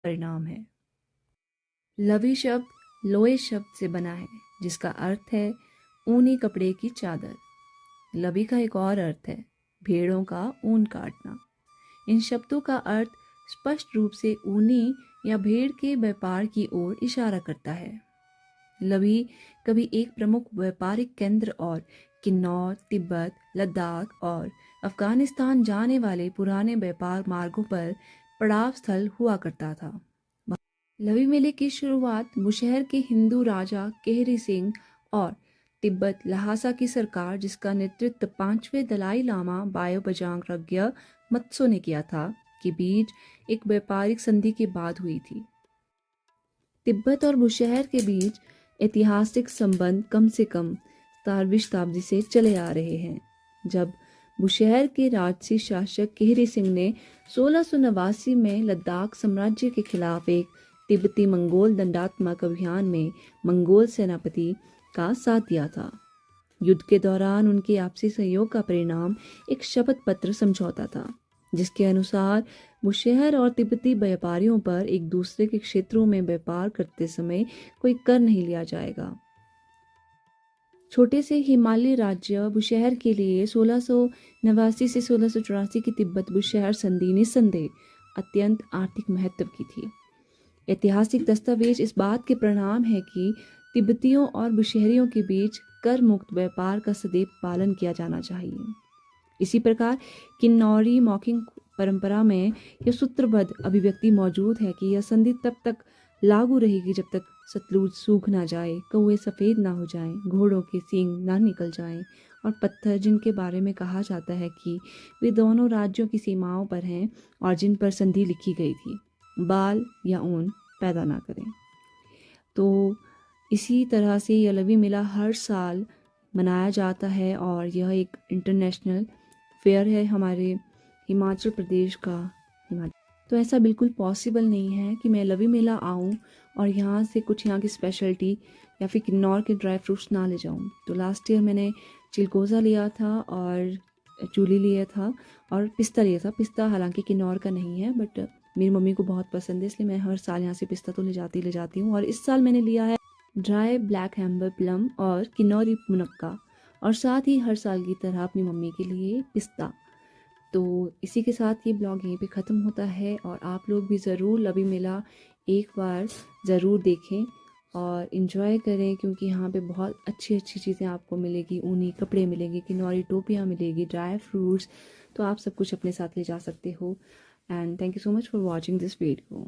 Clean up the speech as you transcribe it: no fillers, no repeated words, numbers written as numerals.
परिणाम है। लवी शब्द लोए शब्द से बना है जिसका अर्थ है ऊनी कपड़े की चादर। लवी का एक और अर्थ है भेड़ों का ऊन काटना। इन शब्दों का अर्थ स्पष्ट रूप से ऊनी या भेड़ के व्यापार की ओर इशारा करता है। लवी कभी एक प्रमुख व्यापारिक केंद्र और किन्नौर, तिब्बत, लद्दाख और अफगानिस्तान जाने वाले पुराने व्यापार मार्गों पर पड़ाव स्थल हुआ करता था। लवी मेले की शुरुआत बुशहर के हिंदू राजा केहरी सिंह और तिब्बत लहासा की सरकार, जिसका नेतृत्व 5वें दलाई लामा बायो बजांग रग्य मत्सो ने किया था, के बीच एक व्यापारिक संधि के बाद हुई थी। तिब्बत और बुशहर के बीच ऐतिहासिक संबंध कम से कम 17वीं शताब्दी से चले आ रहे हैं, जब बुशहर के राजसी शासक केहरी सिंह ने 1689 में लद्दाख साम्राज्य के खिलाफ एक तिब्बती मंगोल दंडात्मक अभियान में मंगोल सेनापति का साथ दिया था। युद्ध के दौरान उनके आपसी सहयोग का परिणाम एक शपथ पत्र समझौता था, जिसके अनुसार बुशहर और तिब्बती व्यापारियों पर एक दूसरे के क्षेत्रों में व्यापार करते समय कोई कर नहीं लिया जाएगा। छोटे से हिमालयी राज्य बुशहर के लिए 1689 से 1684 की तिब्बत बुशहर संधि निस्संदेह अत्यंत आर्थिक महत्व की थी। ऐतिहासिक दस्तावेज इस बात के प्रमाण है कि तिब्बतियों और बुशहरियों के बीच कर मुक्त व्यापार का सदैव पालन किया जाना चाहिए। इसी प्रकार किन्नौरी मौखिक परंपरा में यह सूत्रबद्ध अभिव्यक्ति मौजूद है कि यह संधि तब तक लागू रहेगी जब तक सतलुज सूख ना जाए, कौए सफ़ेद ना हो जाएं, घोड़ों के सींग ना निकल जाएं और पत्थर जिनके बारे में कहा जाता है कि वे दोनों राज्यों की सीमाओं पर हैं और जिन पर संधि लिखी गई थी, बाल या ऊन पैदा ना करें। तो इसी तरह से यह लवी मेला हर साल मनाया जाता है और यह एक इंटरनेशनल फेयर है हमारे हिमाचल प्रदेश का। तो ऐसा बिल्कुल पॉसिबल नहीं है कि मैं लवी मेला आऊँ और यहाँ से कुछ यहाँ की स्पेशलिटी या फिर किन्नौर के ड्राई फ्रूट्स ना ले जाऊँ। तो लास्ट ईयर मैंने चिलगोज़ा लिया था और चूली लिया था और पिस्ता लिया था। पिस्ता हालांकि किन्नौर का नहीं है, बट मेरी मम्मी को बहुत पसंद है, इसलिए मैं हर साल यहाँ से पिस्ता तो ले जाती हूँ। और इस साल मैंने लिया है ड्राई ब्लैक हैम्बर प्लम और किन्नौरी मुनक्का, और साथ ही हर साल की तरह अपनी मम्मी के लिए पिस्ता। तो इसी के साथ ये ब्लॉग यहीं पे ख़त्म होता है और आप लोग भी ज़रूर लवी मेला एक बार ज़रूर देखें और इन्जॉय करें, क्योंकि यहाँ पे बहुत अच्छी अच्छी चीज़ें आपको मिलेगी। ऊनी कपड़े मिलेंगे, किन्नौरी टोपियाँ मिलेगी, ड्राई फ्रूट्स, तो आप सब कुछ अपने साथ ले जा सकते हो। And thank you so much for watching this video.